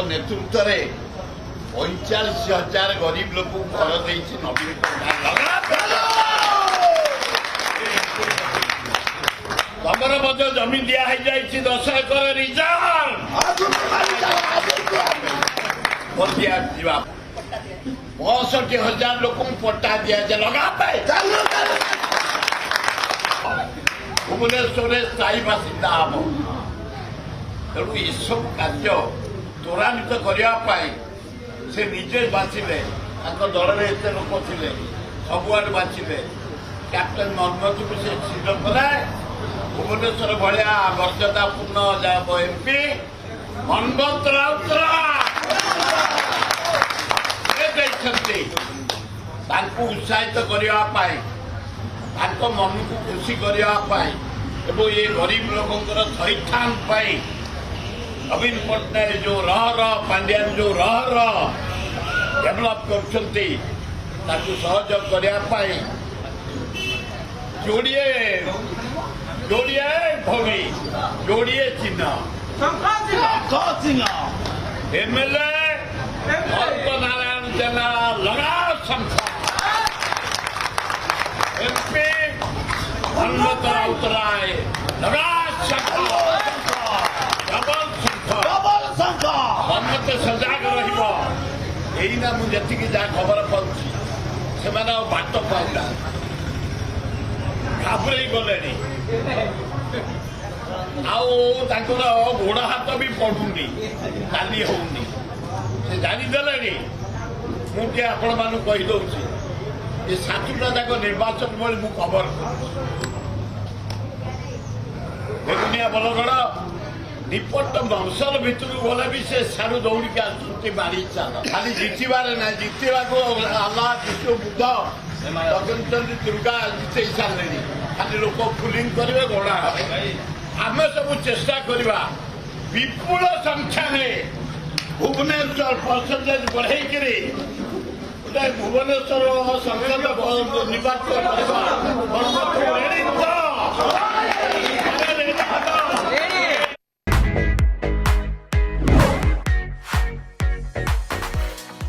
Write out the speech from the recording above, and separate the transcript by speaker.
Speaker 1: नेतृत्व में 45,000 गरीब लोक घर देती नवीन पट्टा तुमर जमीन दिखाई 10 एकर रिजर्व 65,000 लोक पट्टा दिया लगा भुवनेश्वर स्थायी बासिंदा हम तेणु यू कार्य त्वरान्वित करने से निजे बाँचिले दल में एत लोक थे सबुआड़ बाँचिले कैप्टेन मनमोहन को से सिद्ध कराए भुवनेश्वर भाया मर्यादापूर्ण एमपी मनमोहन राउत उत्साहित करने मन को खुशी करने ये गरीब लोकंर थैथान नवीन पट्टनायक जो रह पांड्यान जो रह डेभलप कर सहयोग करने जोड़िए जोड़िए भौणी जोड़िए चिन्ह एमएलए नारायण जेना लगा शंख एमपी मनमोहन राउतराय लगा शंख मनमत सजग रहीना मुझे जहाँ खबर पाँच से बाट पाऊना घाबरे गले गोड़ हाथ भी पड़ूनी चाली होनी से जानीदे मुझे आपण मान कहीदे ये 7टा जाक निर्वाचन बेले मु खबर बेगुनिया बलगढ़ निपट मफसल भितर गले भी से सारू दौड़िक आसुच्च मारी चाल खाली जितबार ना जितवा को आल्लाह विष्णु बुद्ध जगन्चंद्र दुर्गा जिते सारे खाली लोक फुलिंग करेंगे गणा आम सब चेष्टा करवा विपुल संख्या में भुवनेश्वर परसेंटेज बढ़े गोटे भुवनेश्वर संसद निर्वाचन